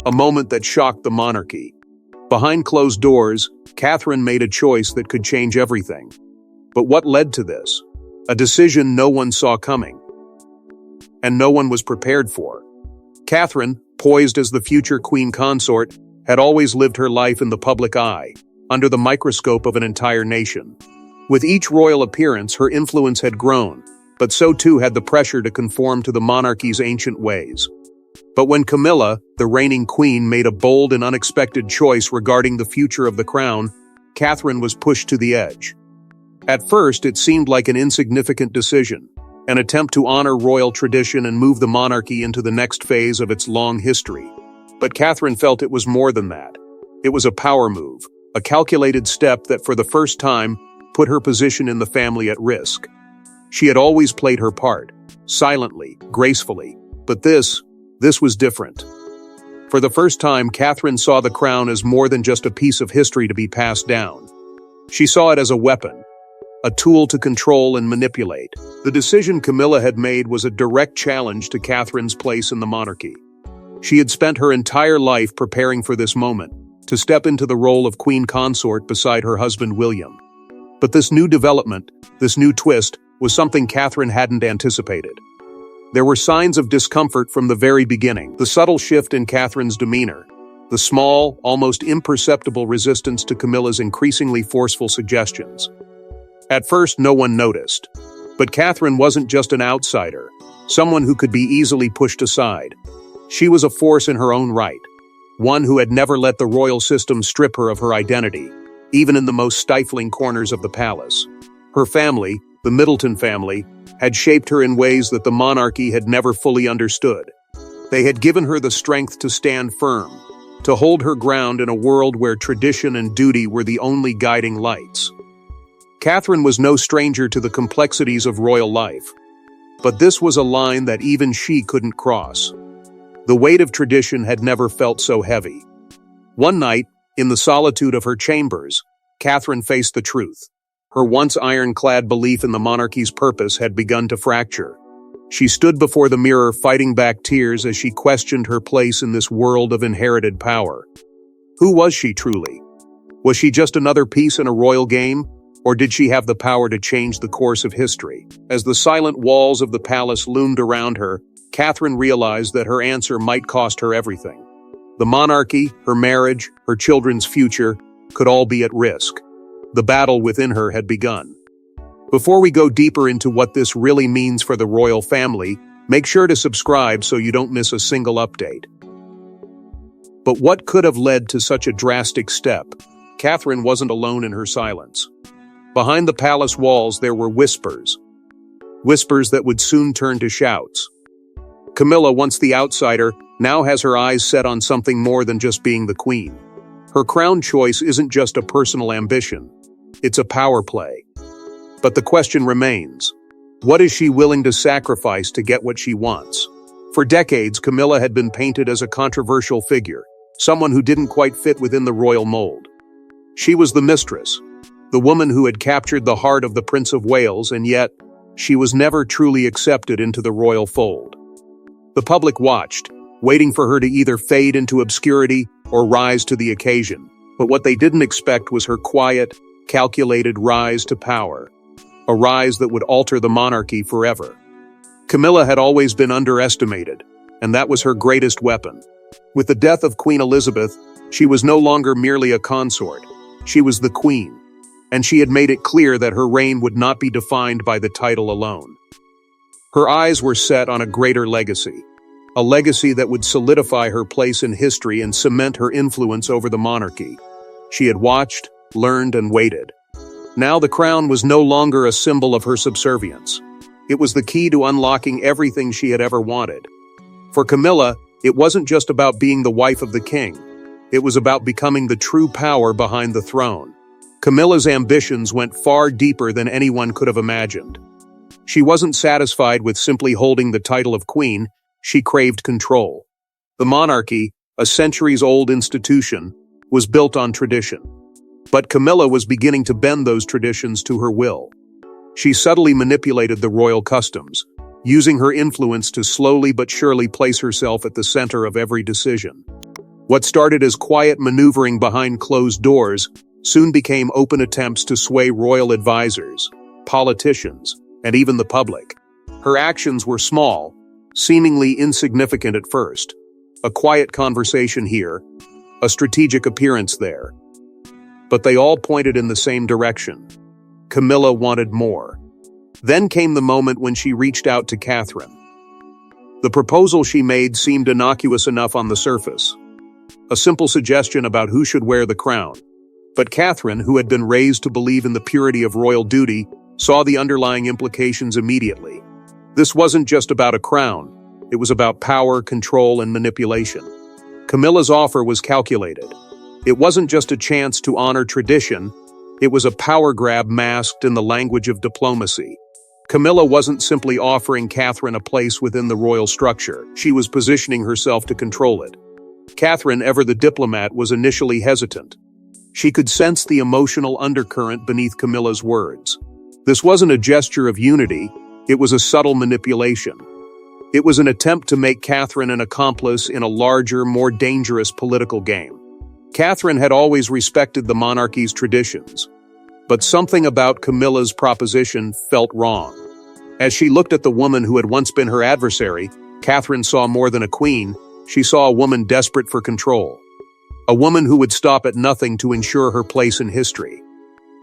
a moment that shocked the monarchy. Behind closed doors, Catherine made a choice that could change everything. But what led to this? A decision no one saw coming. And no one was prepared for. Catherine, poised as the future Queen Consort, had always lived her life in the public eye, under the microscope of an entire nation. With each royal appearance, her influence had grown, but so too had the pressure to conform to the monarchy's ancient ways. But when Camilla, the reigning queen, made a bold and unexpected choice regarding the future of the crown, Catherine was pushed to the edge. At first, it seemed like an insignificant decision, an attempt to honor royal tradition and move the monarchy into the next phase of its long history. But Catherine felt it was more than that. It was a power move, a calculated step that for the first time put her position in the family at risk. She had always played her part, silently, gracefully, but this was different. For the first time, Catherine saw the crown as more than just a piece of history to be passed down. She saw it as a weapon, a tool to control and manipulate. The decision Camilla had made was a direct challenge to Catherine's place in the monarchy. She had spent her entire life preparing for this moment, to step into the role of Queen Consort beside her husband William. But this new development, this new twist, was something Catherine hadn't anticipated. There were signs of discomfort from the very beginning, the subtle shift in Catherine's demeanor, the small, almost imperceptible resistance to Camilla's increasingly forceful suggestions. At first, no one noticed. But Catherine wasn't just an outsider, someone who could be easily pushed aside. She was a force in her own right, one who had never let the royal system strip her of her identity, even in the most stifling corners of the palace. Her family, the Middleton family, had shaped her in ways that the monarchy had never fully understood. They had given her the strength to stand firm, to hold her ground in a world where tradition and duty were the only guiding lights. Catherine was no stranger to the complexities of royal life, but this was a line that even she couldn't cross. The weight of tradition had never felt so heavy. One night, in the solitude of her chambers, Catherine faced the truth. Her once ironclad belief in the monarchy's purpose had begun to fracture. She stood before the mirror fighting back tears as she questioned her place in this world of inherited power. Who was she truly? Was she just another piece in a royal game, or did she have the power to change the course of history? As the silent walls of the palace loomed around her, Catherine realized that her answer might cost her everything. The monarchy, her marriage, her children's future could all be at risk. The battle within her had begun. Before we go deeper into what this really means for the royal family, make sure to subscribe so you don't miss a single update. But what could have led to such a drastic step? Catherine wasn't alone in her silence. Behind the palace walls there were whispers. Whispers that would soon turn to shouts. Camilla, once the outsider, now has her eyes set on something more than just being the queen. Her crown choice isn't just a personal ambition. It's a power play. But the question remains, what is she willing to sacrifice to get what she wants? For decades, Camilla had been painted as a controversial figure, someone who didn't quite fit within the royal mold. She was the mistress, the woman who had captured the heart of the Prince of Wales, and yet, she was never truly accepted into the royal fold. The public watched, waiting for her to either fade into obscurity or rise to the occasion. But what they didn't expect was her quiet, calculated rise to power, a rise that would alter the monarchy forever. Camilla had always been underestimated, and that was her greatest weapon. With the death of Queen Elizabeth, she was no longer merely a consort. She was the queen, and she had made it clear that her reign would not be defined by the title alone. Her eyes were set on a greater legacy, a legacy that would solidify her place in history and cement her influence over the monarchy. She had watched, learned, and waited. Now the crown was no longer a symbol of her subservience. It was the key to unlocking everything she had ever wanted. For Camilla, it wasn't just about being the wife of the king. It was about becoming the true power behind the throne. Camilla's ambitions went far deeper than anyone could have imagined. She wasn't satisfied with simply holding the title of queen, she craved control. The monarchy, a centuries-old institution, was built on tradition. But Camilla was beginning to bend those traditions to her will. She subtly manipulated the royal customs, using her influence to slowly but surely place herself at the center of every decision. What started as quiet maneuvering behind closed doors soon became open attempts to sway royal advisors, politicians, and even the public. Her actions were small, seemingly insignificant at first. A quiet conversation here, a strategic appearance there. But they all pointed in the same direction. Camilla wanted more. Then came the moment when she reached out to Catherine. The proposal she made seemed innocuous enough on the surface. A simple suggestion about who should wear the crown. But Catherine, who had been raised to believe in the purity of royal duty, saw the underlying implications immediately. This wasn't just about a crown. It was about power, control, and manipulation. Camilla's offer was calculated. It wasn't just a chance to honor tradition. It was a power grab masked in the language of diplomacy. Camilla wasn't simply offering Catherine a place within the royal structure. She was positioning herself to control it. Catherine, ever the diplomat, was initially hesitant. She could sense the emotional undercurrent beneath Camilla's words. This wasn't a gesture of unity, it was a subtle manipulation. It was an attempt to make Catherine an accomplice in a larger, more dangerous political game. Catherine had always respected the monarchy's traditions, but something about Camilla's proposition felt wrong. As she looked at the woman who had once been her adversary, Catherine saw more than a queen. She saw a woman desperate for control. A woman who would stop at nothing to ensure her place in history.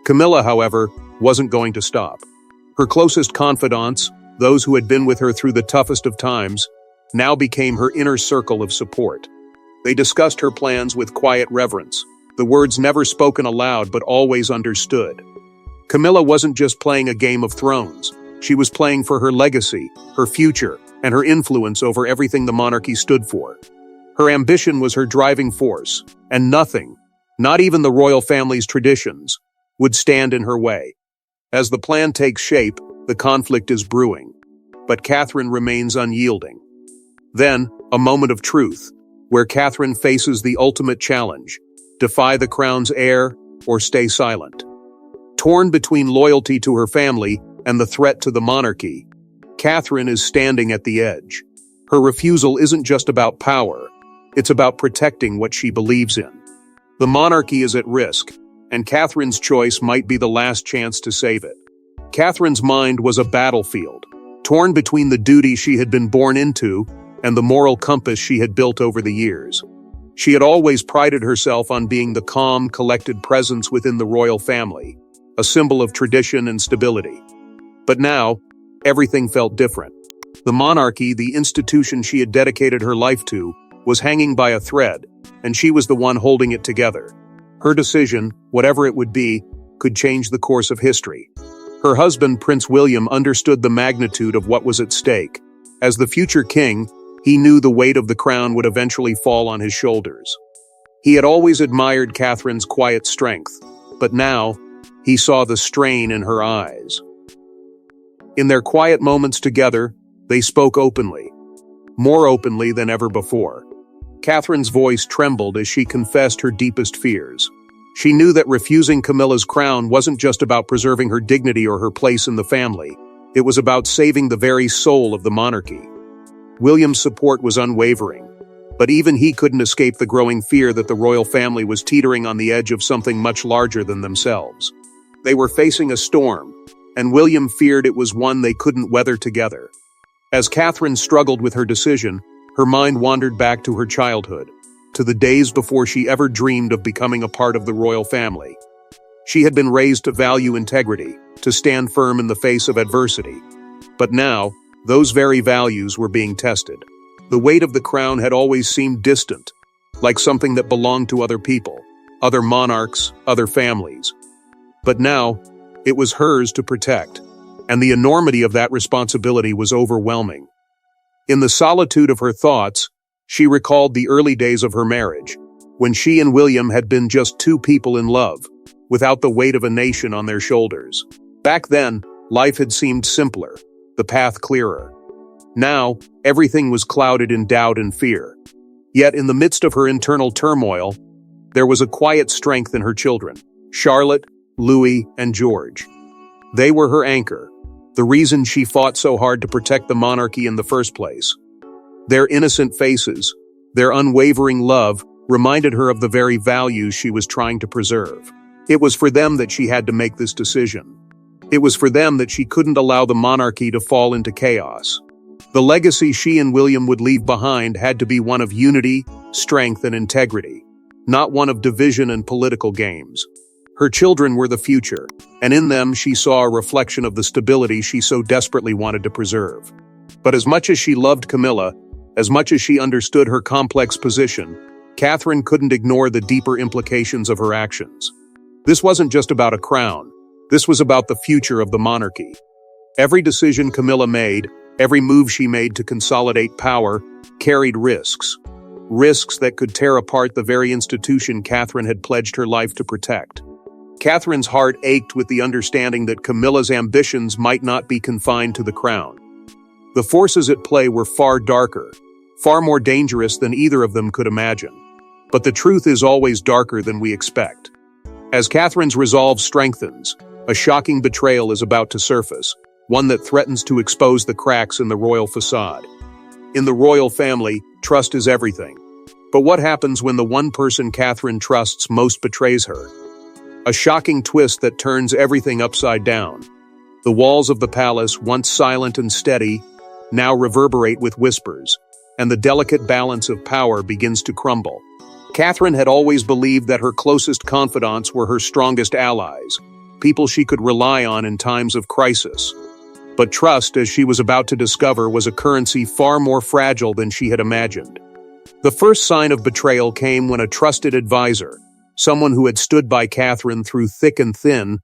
Camilla, however, wasn't going to stop. Her closest confidants, those who had been with her through the toughest of times, now became her inner circle of support. They discussed her plans with quiet reverence, the words never spoken aloud but always understood. Camilla wasn't just playing a game of thrones. She was playing for her legacy, her future, and her influence over everything the monarchy stood for. Her ambition was her driving force, and nothing, not even the royal family's traditions, would stand in her way. As the plan takes shape, the conflict is brewing, but Catherine remains unyielding. Then, a moment of truth, where Catherine faces the ultimate challenge: defy the crown's heir or stay silent. Torn between loyalty to her family and the threat to the monarchy, Catherine is standing at the edge. Her refusal isn't just about power, it's about protecting what she believes in. The monarchy is at risk, and Catherine's choice might be the last chance to save it. Catherine's mind was a battlefield, torn between the duty she had been born into and the moral compass she had built over the years. She had always prided herself on being the calm, collected presence within the royal family, a symbol of tradition and stability. But now, everything felt different. The monarchy, the institution she had dedicated her life to, was hanging by a thread, and she was the one holding it together. Her decision, whatever it would be, could change the course of history. Her husband, Prince William, understood the magnitude of what was at stake. As the future king, he knew the weight of the crown would eventually fall on his shoulders. He had always admired Catherine's quiet strength, but now, he saw the strain in her eyes. In their quiet moments together, they spoke openly, more openly than ever before. Catherine's voice trembled as she confessed her deepest fears. She knew that refusing Camilla's crown wasn't just about preserving her dignity or her place in the family. It was about saving the very soul of the monarchy. William's support was unwavering, but even he couldn't escape the growing fear that the royal family was teetering on the edge of something much larger than themselves. They were facing a storm, and William feared it was one they couldn't weather together. As Catherine struggled with her decision, her mind wandered back to her childhood, to the days before she ever dreamed of becoming a part of the royal family. She had been raised to value integrity, to stand firm in the face of adversity. But now, those very values were being tested. The weight of the crown had always seemed distant, like something that belonged to other people, other monarchs, other families. But now, it was hers to protect, and the enormity of that responsibility was overwhelming. In the solitude of her thoughts, she recalled the early days of her marriage, when she and William had been just two people in love, without the weight of a nation on their shoulders. Back then, life had seemed simpler, the path clearer. Now, everything was clouded in doubt and fear. Yet in the midst of her internal turmoil, there was a quiet strength in her children, Charlotte, Louis, and George. They were her anchor, the reason she fought so hard to protect the monarchy in the first place. Their innocent faces, their unwavering love, reminded her of the very values she was trying to preserve. It was for them that she had to make this decision. It was for them that she couldn't allow the monarchy to fall into chaos. The legacy she and William would leave behind had to be one of unity, strength, and integrity, not one of division and political games. Her children were the future, and in them she saw a reflection of the stability she so desperately wanted to preserve. But as much as she loved Camilla, as much as she understood her complex position, Catherine couldn't ignore the deeper implications of her actions. This wasn't just about a crown. This was about the future of the monarchy. Every decision Camilla made, every move she made to consolidate power, carried risks. Risks that could tear apart the very institution Catherine had pledged her life to protect. Catherine's heart ached with the understanding that Camilla's ambitions might not be confined to the crown. The forces at play were far darker, far more dangerous than either of them could imagine. But the truth is always darker than we expect. As Catherine's resolve strengthens, a shocking betrayal is about to surface, one that threatens to expose the cracks in the royal facade. In the royal family, trust is everything. But what happens when the one person Catherine trusts most betrays her? A shocking twist that turns everything upside down. The walls of the palace, once silent and steady, now reverberate with whispers, and the delicate balance of power begins to crumble. Catherine had always believed that her closest confidants were her strongest allies, people she could rely on in times of crisis. But trust, as she was about to discover, was a currency far more fragile than she had imagined. The first sign of betrayal came when a trusted advisor, someone who had stood by Catherine through thick and thin,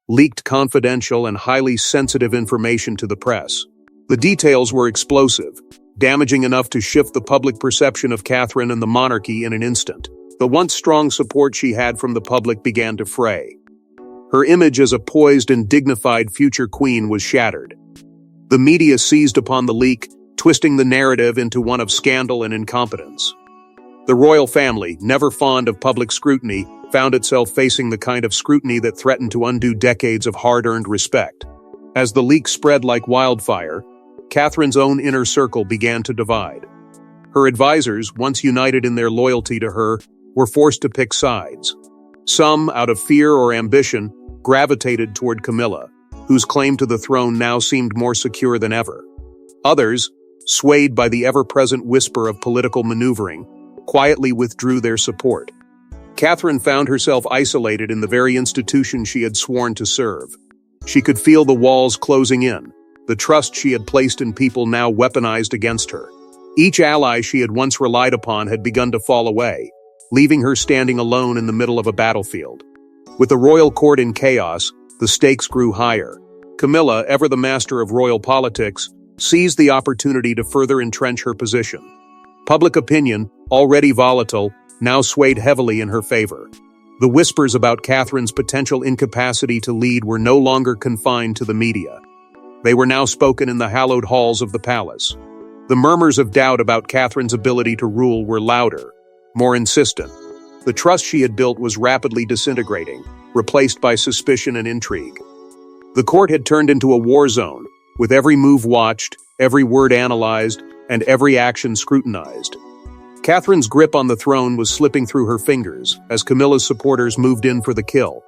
leaked confidential and highly sensitive information to the press. The details were explosive, damaging enough to shift the public perception of Catherine and the monarchy in an instant. The once strong support she had from the public began to fray. Her image as a poised and dignified future queen was shattered. The media seized upon the leak, twisting the narrative into one of scandal and incompetence. The royal family, never fond of public scrutiny, found itself facing the kind of scrutiny that threatened to undo decades of hard-earned respect. As the leak spread like wildfire, Catherine's own inner circle began to divide. Her advisors, once united in their loyalty to her, were forced to pick sides. Some, out of fear or ambition, gravitated toward Camilla, whose claim to the throne now seemed more secure than ever. Others, swayed by the ever-present whisper of political maneuvering, quietly withdrew their support. Catherine found herself isolated in the very institution she had sworn to serve. She could feel the walls closing in, the trust she had placed in people now weaponized against her. Each ally she had once relied upon had begun to fall away, leaving her standing alone in the middle of a battlefield. With the royal court in chaos, the stakes grew higher. Camilla, ever the master of royal politics, seized the opportunity to further entrench her position. Public opinion, already volatile, now swayed heavily in her favor. The whispers about Catherine's potential incapacity to lead were no longer confined to the media. They were now spoken in the hallowed halls of the palace. The murmurs of doubt about Catherine's ability to rule were louder, more insistent. The trust she had built was rapidly disintegrating, replaced by suspicion and intrigue. The court had turned into a war zone, with every move watched, every word analyzed, and every action scrutinized. Catherine's grip on the throne was slipping through her fingers as Camilla's supporters moved in for the kill.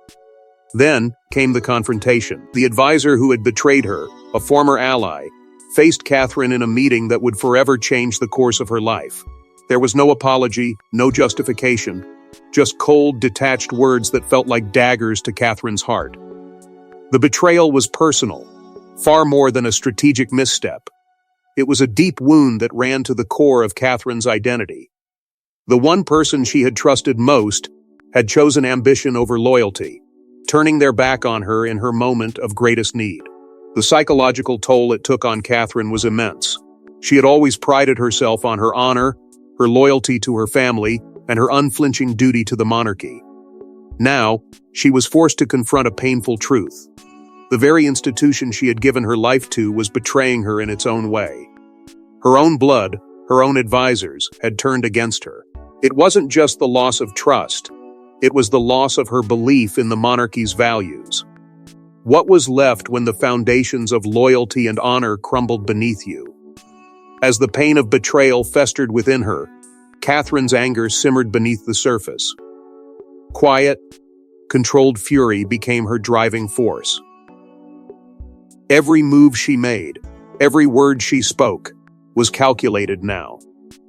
Then came the confrontation. The advisor who had betrayed her, a former ally, faced Catherine in a meeting that would forever change the course of her life. There was no apology, no justification, just cold, detached words that felt like daggers to Catherine's heart. The betrayal was personal, far more than a strategic misstep. It was a deep wound that ran to the core of Catherine's identity. The one person she had trusted most had chosen ambition over loyalty, turning their back on her in her moment of greatest need. The psychological toll it took on Catherine was immense. She had always prided herself on her honor, her loyalty to her family, and her unflinching duty to the monarchy. Now, she was forced to confront a painful truth. The very institution she had given her life to was betraying her in its own way. Her own blood, her own advisors, had turned against her. It wasn't just the loss of trust. It was the loss of her belief in the monarchy's values. What was left when the foundations of loyalty and honor crumbled beneath you? As the pain of betrayal festered within her, Catherine's anger simmered beneath the surface. Quiet, controlled fury became her driving force. Every move she made, every word she spoke, was calculated now.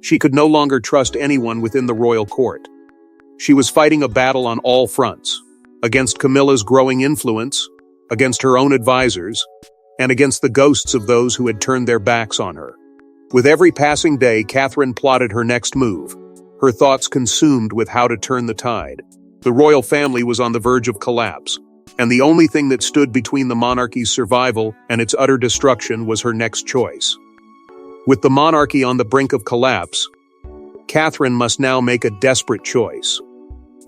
She could no longer trust anyone within the royal court. She was fighting a battle on all fronts, against Camilla's growing influence, against her own advisors, and against the ghosts of those who had turned their backs on her. With every passing day, Catherine plotted her next move, her thoughts consumed with how to turn the tide. The royal family was on the verge of collapse, and the only thing that stood between the monarchy's survival and its utter destruction was her next choice. With the monarchy on the brink of collapse, Catherine must now make a desperate choice.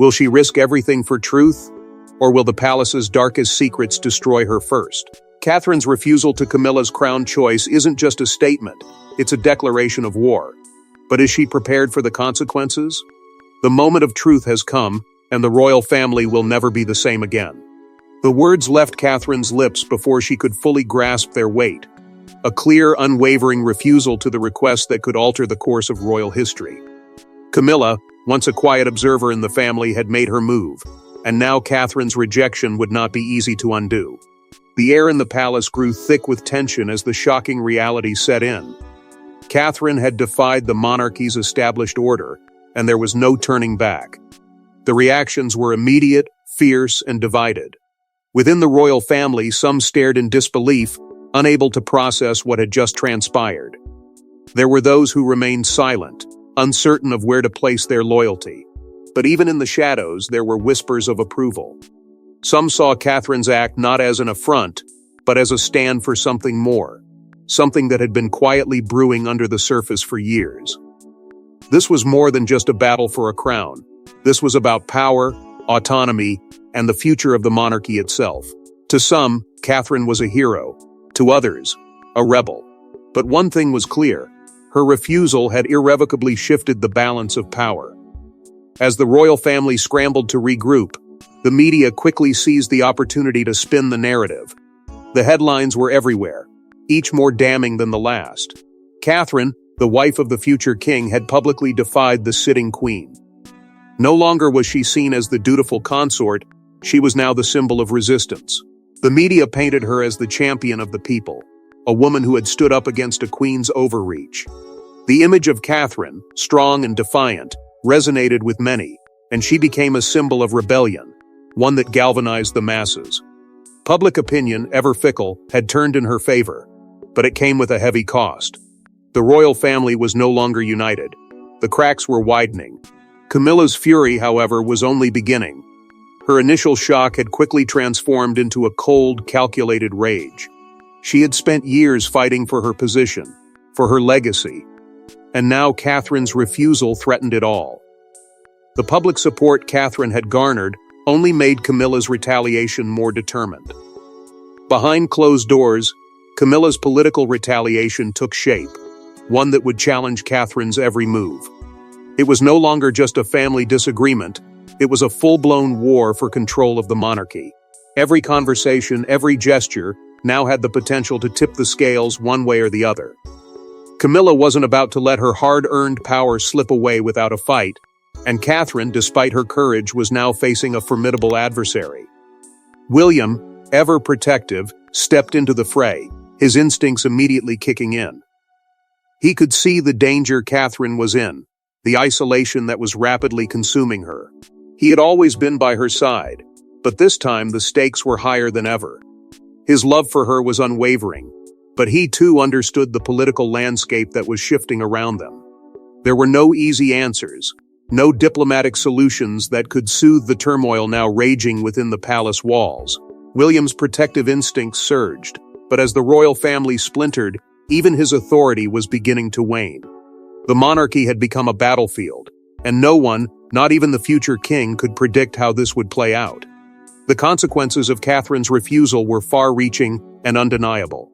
Will she risk everything for truth, or will the palace's darkest secrets destroy her first? Catherine's refusal to Camilla's crown choice isn't just a statement, it's a declaration of war. But is she prepared for the consequences? The moment of truth has come, and the royal family will never be the same again. The words left Catherine's lips before she could fully grasp their weight. A clear, unwavering refusal to the request that could alter the course of royal history. Camilla, once a quiet observer in the family, had made her move, and now Catherine's rejection would not be easy to undo. The air in the palace grew thick with tension as the shocking reality set in. Catherine had defied the monarchy's established order, and there was no turning back. The reactions were immediate, fierce, and divided. Within the royal family, some stared in disbelief, unable to process what had just transpired. There were those who remained silent, uncertain of where to place their loyalty. But even in the shadows, there were whispers of approval. Some saw Catherine's act not as an affront, but as a stand for something more, something that had been quietly brewing under the surface for years. This was more than just a battle for a crown. This was about power, autonomy, and the future of the monarchy itself. To some, Catherine was a hero. To others, a rebel. But one thing was clear: her refusal had irrevocably shifted the balance of power. As the royal family scrambled to regroup, the media quickly seized the opportunity to spin the narrative. The headlines were everywhere, each more damning than the last. Catherine, the wife of the future king, had publicly defied the sitting queen. No longer was she seen as the dutiful consort, she was now the symbol of resistance. The media painted her as the champion of the people, a woman who had stood up against a queen's overreach. The image of Catherine, strong and defiant, resonated with many, and she became a symbol of rebellion, one that galvanized the masses. Public opinion, ever fickle, had turned in her favor, but it came with a heavy cost. The royal family was no longer united. The cracks were widening. Camilla's fury, however, was only beginning. Her initial shock had quickly transformed into a cold, calculated rage. She had spent years fighting for her position, for her legacy, and now Catherine's refusal threatened it all. The public support Catherine had garnered only made Camilla's retaliation more determined. Behind closed doors, Camilla's political retaliation took shape, one that would challenge Catherine's every move. It was no longer just a family disagreement, it was a full-blown war for control of the monarchy. Every conversation, every gesture, now had the potential to tip the scales one way or the other. Camilla wasn't about to let her hard-earned power slip away without a fight, and Catherine, despite her courage, was now facing a formidable adversary. William, ever protective, stepped into the fray, his instincts immediately kicking in. He could see the danger Catherine was in, the isolation that was rapidly consuming her. He had always been by her side, but this time the stakes were higher than ever. His love for her was unwavering, but he too understood the political landscape that was shifting around them. There were no easy answers, no diplomatic solutions that could soothe the turmoil now raging within the palace walls. William's protective instincts surged, but as the royal family splintered, even his authority was beginning to wane. The monarchy had become a battlefield, and no one, not even the future king, could predict how this would play out. The consequences of Catherine's refusal were far-reaching and undeniable.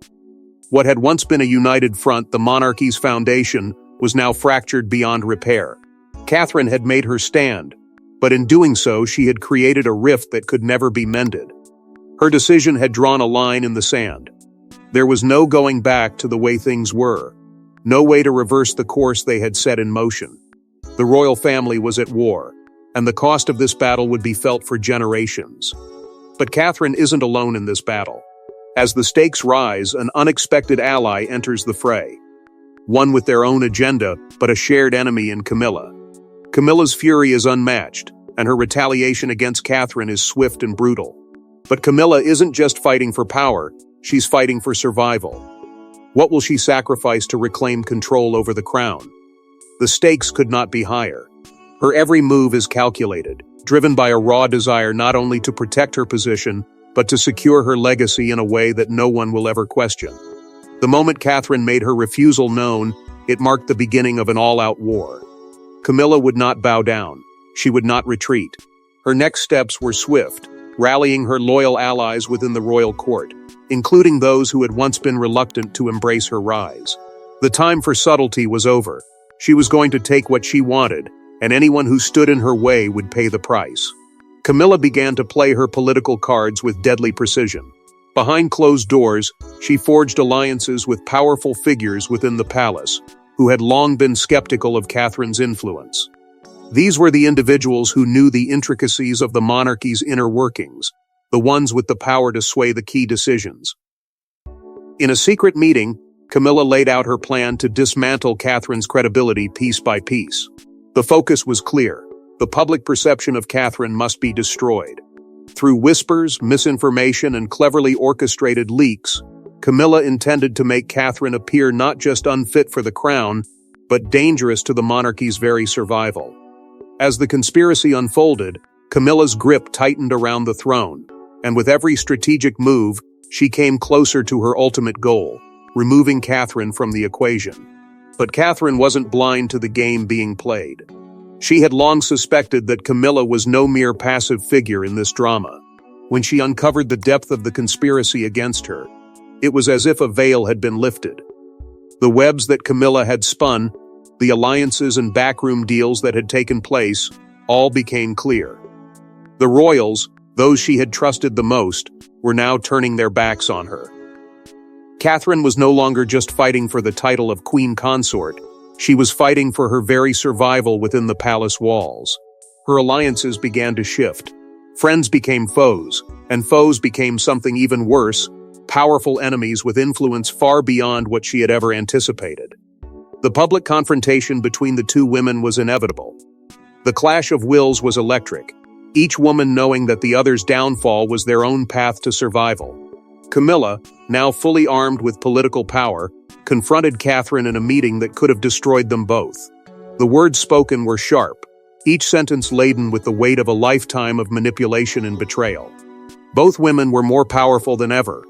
What had once been a united front, the monarchy's foundation, was now fractured beyond repair. Catherine had made her stand, but in doing so, she had created a rift that could never be mended. Her decision had drawn a line in the sand. There was no going back to the way things were, no way to reverse the course they had set in motion. The royal family was at war, and the cost of this battle would be felt for generations. But Catherine isn't alone in this battle. As the stakes rise, an unexpected ally enters the fray. One with their own agenda, but a shared enemy in Camilla. Camilla's fury is unmatched, and her retaliation against Catherine is swift and brutal. But Camilla isn't just fighting for power, she's fighting for survival. What will she sacrifice to reclaim control over the crown? The stakes could not be higher. Her every move is calculated, driven by a raw desire not only to protect her position, but to secure her legacy in a way that no one will ever question. The moment Catherine made her refusal known, it marked the beginning of an all-out war. Camilla would not bow down. She would not retreat. Her next steps were swift, rallying her loyal allies within the royal court, including those who had once been reluctant to embrace her rise. The time for subtlety was over. She was going to take what she wanted, and anyone who stood in her way would pay the price. Camilla began to play her political cards with deadly precision. Behind closed doors, she forged alliances with powerful figures within the palace, who had long been skeptical of Catherine's influence. These were the individuals who knew the intricacies of the monarchy's inner workings, the ones with the power to sway the key decisions. In a secret meeting, Camilla laid out her plan to dismantle Catherine's credibility piece by piece. The focus was clear. The public perception of Catherine must be destroyed. Through whispers, misinformation, and cleverly orchestrated leaks, Camilla intended to make Catherine appear not just unfit for the crown, but dangerous to the monarchy's very survival. As the conspiracy unfolded, Camilla's grip tightened around the throne, and with every strategic move, she came closer to her ultimate goal, removing Catherine from the equation. But Catherine wasn't blind to the game being played. She had long suspected that Camilla was no mere passive figure in this drama. When she uncovered the depth of the conspiracy against her, it was as if a veil had been lifted. The webs that Camilla had spun, the alliances and backroom deals that had taken place, all became clear. The royals, those she had trusted the most, were now turning their backs on her. Catherine was no longer just fighting for the title of Queen Consort. She was fighting for her very survival within the palace walls. Her alliances began to shift. Friends became foes, and foes became something even worse, powerful enemies with influence far beyond what she had ever anticipated. The public confrontation between the two women was inevitable. The clash of wills was electric, each woman knowing that the other's downfall was their own path to survival. Camilla, now fully armed with political power, confronted Catherine in a meeting that could have destroyed them both. The words spoken were sharp, each sentence laden with the weight of a lifetime of manipulation and betrayal. Both women were more powerful than ever,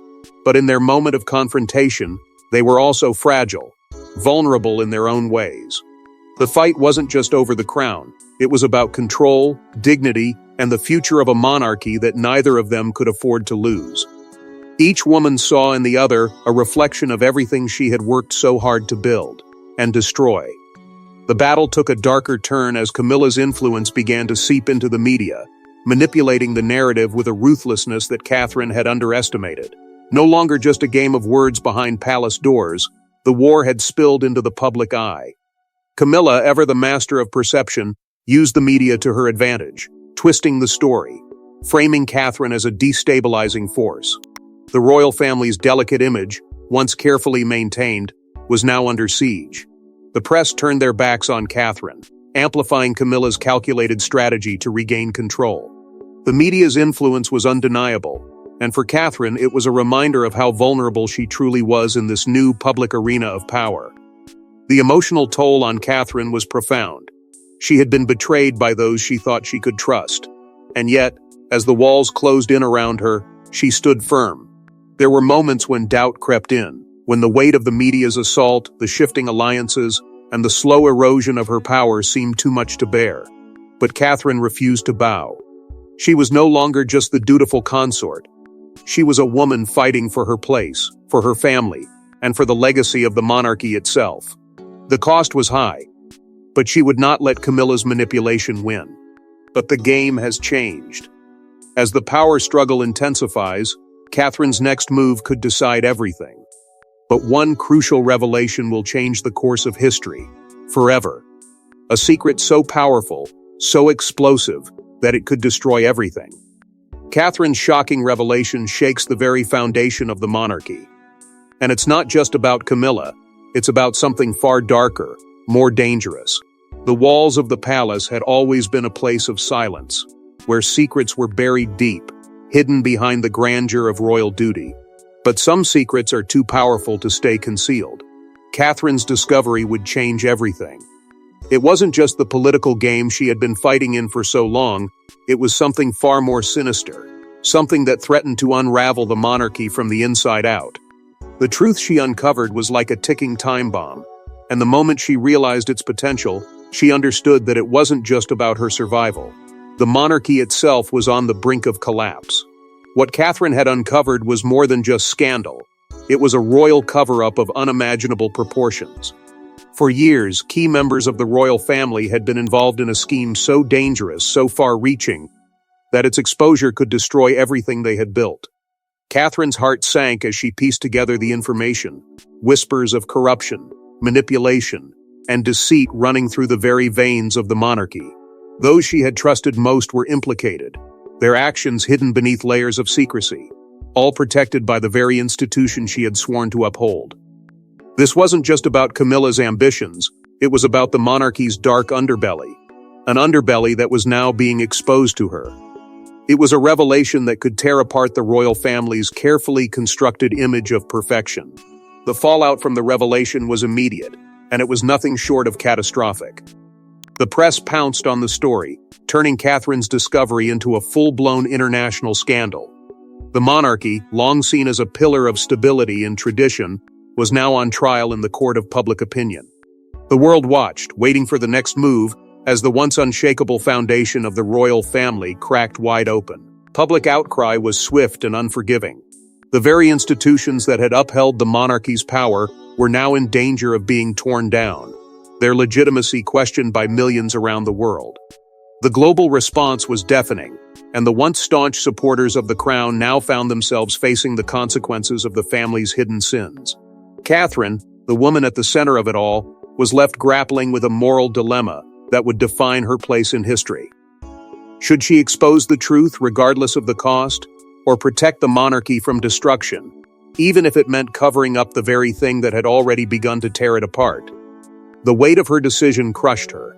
but in their moment of confrontation, they were also fragile, vulnerable in their own ways. The fight wasn't just over the crown, it was about control, dignity, and the future of a monarchy that neither of them could afford to lose. Each woman saw in the other a reflection of everything she had worked so hard to build and destroy. The battle took a darker turn as Camilla's influence began to seep into the media, manipulating the narrative with a ruthlessness that Catherine had underestimated. No longer just a game of words behind palace doors, the war had spilled into the public eye. Camilla, ever the master of perception, used the media to her advantage, twisting the story, framing Catherine as a destabilizing force. The royal family's delicate image, once carefully maintained, was now under siege. The press turned their backs on Catherine, amplifying Camilla's calculated strategy to regain control. The media's influence was undeniable, and for Catherine it was a reminder of how vulnerable she truly was in this new public arena of power. The emotional toll on Catherine was profound. She had been betrayed by those she thought she could trust. And yet, as the walls closed in around her, she stood firm. There were moments when doubt crept in, when the weight of the media's assault, the shifting alliances, and the slow erosion of her power seemed too much to bear. But Catherine refused to bow. She was no longer just the dutiful consort. She was a woman fighting for her place, for her family, and for the legacy of the monarchy itself. The cost was high, but she would not let Camilla's manipulation win. But the game has changed. As the power struggle intensifies, Catherine's next move could decide everything. But one crucial revelation will change the course of history, forever. A secret so powerful, so explosive, that it could destroy everything. Catherine's shocking revelation shakes the very foundation of the monarchy. And it's not just about Camilla, it's about something far darker, more dangerous. The walls of the palace had always been a place of silence, where secrets were buried deep, hidden behind the grandeur of royal duty. But some secrets are too powerful to stay concealed. Catherine's discovery would change everything. It wasn't just the political game she had been fighting in for so long, it was something far more sinister, something that threatened to unravel the monarchy from the inside out. The truth she uncovered was like a ticking time bomb, and the moment she realized its potential, she understood that it wasn't just about her survival. The monarchy itself was on the brink of collapse. What Catherine had uncovered was more than just scandal. It was a royal cover-up of unimaginable proportions. For years, key members of the royal family had been involved in a scheme so dangerous, so far-reaching, that its exposure could destroy everything they had built. Catherine's heart sank as she pieced together the information, whispers of corruption, manipulation, and deceit running through the very veins of the monarchy. Those she had trusted most were implicated, their actions hidden beneath layers of secrecy, all protected by the very institution she had sworn to uphold. This wasn't just about Camilla's ambitions, it was about the monarchy's dark underbelly, an underbelly that was now being exposed to her. It was a revelation that could tear apart the royal family's carefully constructed image of perfection. The fallout from the revelation was immediate, and it was nothing short of catastrophic. The press pounced on the story, turning Catherine's discovery into a full-blown international scandal. The monarchy, long seen as a pillar of stability and tradition, was now on trial in the court of public opinion. The world watched, waiting for the next move, as the once unshakable foundation of the royal family cracked wide open. Public outcry was swift and unforgiving. The very institutions that had upheld the monarchy's power were now in danger of being torn down, their legitimacy questioned by millions around the world. The global response was deafening, and the once staunch supporters of the crown now found themselves facing the consequences of the family's hidden sins. Catherine, the woman at the center of it all, was left grappling with a moral dilemma that would define her place in history. Should she expose the truth regardless of the cost, or protect the monarchy from destruction, even if it meant covering up the very thing that had already begun to tear it apart? The weight of her decision crushed her.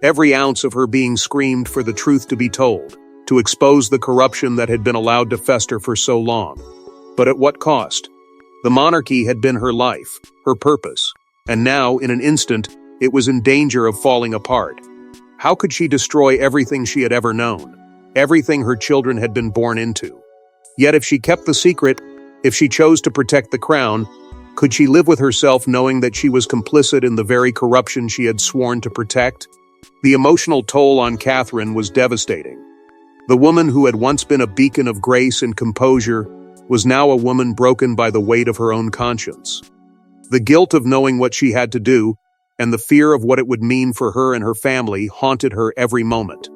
Every ounce of her being screamed for the truth to be told, to expose the corruption that had been allowed to fester for so long. But at what cost? The monarchy had been her life, her purpose, and now, in an instant, it was in danger of falling apart. How could she destroy everything she had ever known, everything her children had been born into? Yet if she kept the secret, if she chose to protect the crown, could she live with herself knowing that she was complicit in the very corruption she had sworn to protect? The emotional toll on Catherine was devastating. The woman who had once been a beacon of grace and composure was now a woman broken by the weight of her own conscience. The guilt of knowing what she had to do, and the fear of what it would mean for her and her family haunted her every moment.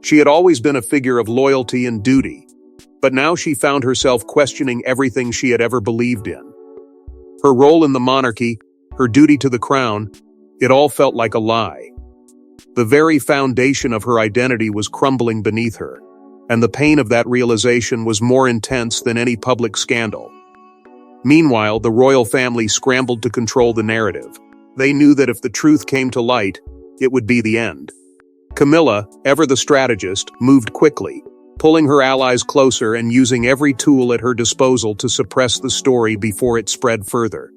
She had always been a figure of loyalty and duty, but now she found herself questioning everything she had ever believed in. Her role in the monarchy, her duty to the crown, it all felt like a lie. The very foundation of her identity was crumbling beneath her, and the pain of that realization was more intense than any public scandal. Meanwhile, the royal family scrambled to control the narrative. They knew that if the truth came to light, it would be the end. Camilla, ever the strategist, moved quickly, pulling her allies closer and using every tool at her disposal to suppress the story before it spread further.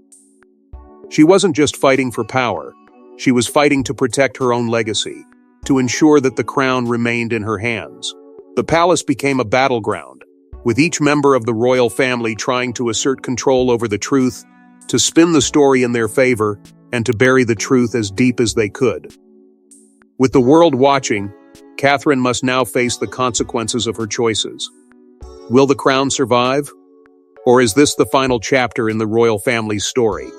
She wasn't just fighting for power, she was fighting to protect her own legacy, to ensure that the crown remained in her hands. The palace became a battleground, with each member of the royal family trying to assert control over the truth, to spin the story in their favor, and to bury the truth as deep as they could. With the world watching, Catherine must now face the consequences of her choices. Will the crown survive? Or is this the final chapter in the royal family's story?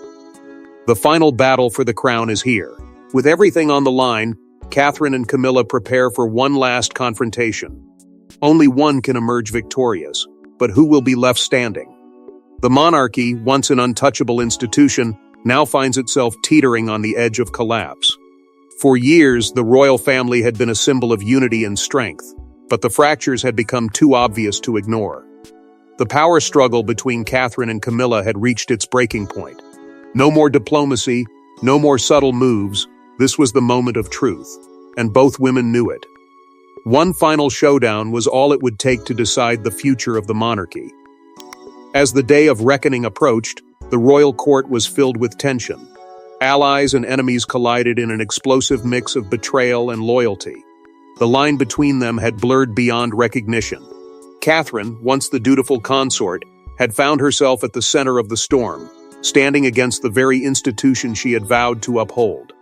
The final battle for the crown is here. With everything on the line, Catherine and Camilla prepare for one last confrontation. Only one can emerge victorious, but who will be left standing? The monarchy, once an untouchable institution, now finds itself teetering on the edge of collapse. For years, the royal family had been a symbol of unity and strength, but the fractures had become too obvious to ignore. The power struggle between Catherine and Camilla had reached its breaking point. No more diplomacy, no more subtle moves. This was the moment of truth, and both women knew it. One final showdown was all it would take to decide the future of the monarchy. As the day of reckoning approached, the royal court was filled with tension. Allies and enemies collided in an explosive mix of betrayal and loyalty. The line between them had blurred beyond recognition. Catherine, once the dutiful consort, had found herself at the center of the storm, standing against the very institution she had vowed to uphold.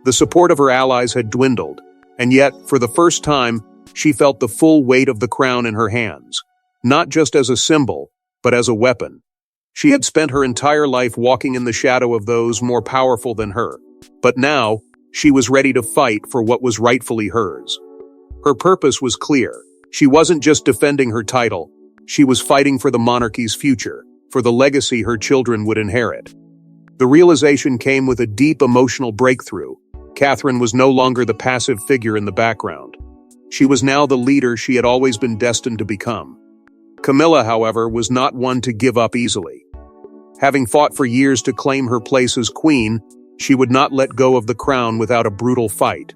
The support of her allies had dwindled, and yet, for the first time, she felt the full weight of the crown in her hands, not just as a symbol, but as a weapon. She had spent her entire life walking in the shadow of those more powerful than her, but now, she was ready to fight for what was rightfully hers. Her purpose was clear. She wasn't just defending her title, she was fighting for the monarchy's future, for the legacy her children would inherit. The realization came with a deep emotional breakthrough. Catherine was no longer the passive figure in the background. She was now the leader she had always been destined to become. Camilla, however, was not one to give up easily. Having fought for years to claim her place as queen, she would not let go of the crown without a brutal fight.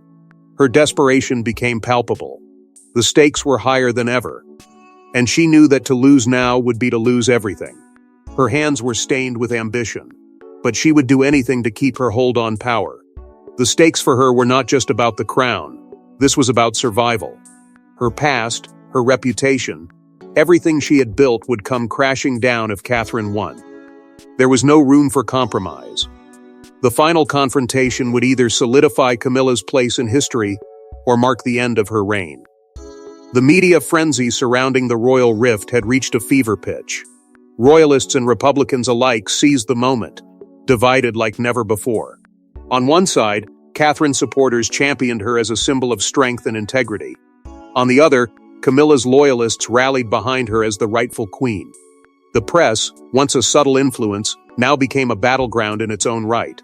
Her desperation became palpable. The stakes were higher than ever, and she knew that to lose now would be to lose everything. Her hands were stained with ambition, but she would do anything to keep her hold on power. The stakes for her were not just about the crown. This was about survival. Her past, her reputation, everything she had built would come crashing down if Catherine won. There was no room for compromise. The final confrontation would either solidify Camilla's place in history or mark the end of her reign. The media frenzy surrounding the royal rift had reached a fever pitch. Royalists and Republicans alike seized the moment, divided like never before. On one side, Catherine's supporters championed her as a symbol of strength and integrity. On the other, Camilla's loyalists rallied behind her as the rightful queen. The press, once a subtle influence, now became a battleground in its own right.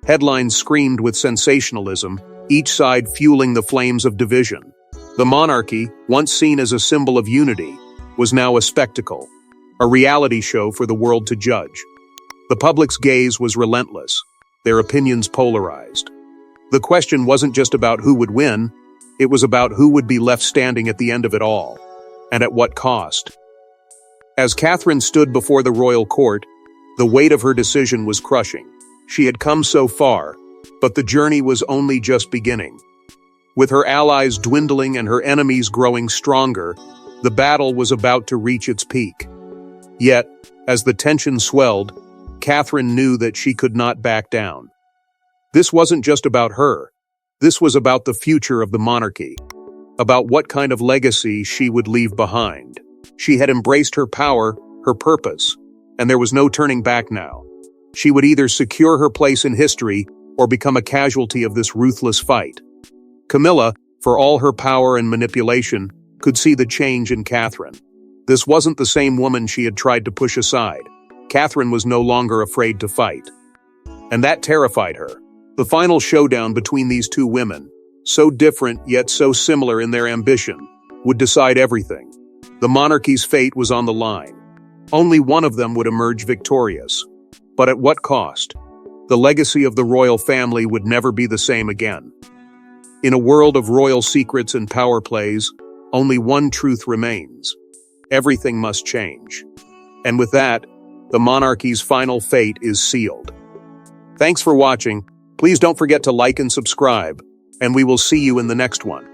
Headlines screamed with sensationalism, each side fueling the flames of division. The monarchy, once seen as a symbol of unity, was now a spectacle, a reality show for the world to judge. The public's gaze was relentless, their opinions polarized. The question wasn't just about who would win, it was about who would be left standing at the end of it all, and at what cost. As Catherine stood before the royal court, the weight of her decision was crushing. She had come so far, but the journey was only just beginning. With her allies dwindling and her enemies growing stronger, the battle was about to reach its peak. Yet, as the tension swelled, Catherine knew that she could not back down. This wasn't just about her. This was about the future of the monarchy, about what kind of legacy she would leave behind. She had embraced her power, her purpose, and there was no turning back now. She would either secure her place in history or become a casualty of this ruthless fight. Camilla, for all her power and manipulation, could see the change in Catherine. This wasn't the same woman she had tried to push aside. Catherine was no longer afraid to fight. And that terrified her. The final showdown between these two women, so different yet so similar in their ambition, would decide everything. The monarchy's fate was on the line. Only one of them would emerge victorious. But at what cost? The legacy of the royal family would never be the same again. In a world of royal secrets and power plays, only one truth remains. Everything must change. And with that, the monarchy's final fate is sealed. Thanks for watching. Please don't forget to like and subscribe, and we will see you in the next one.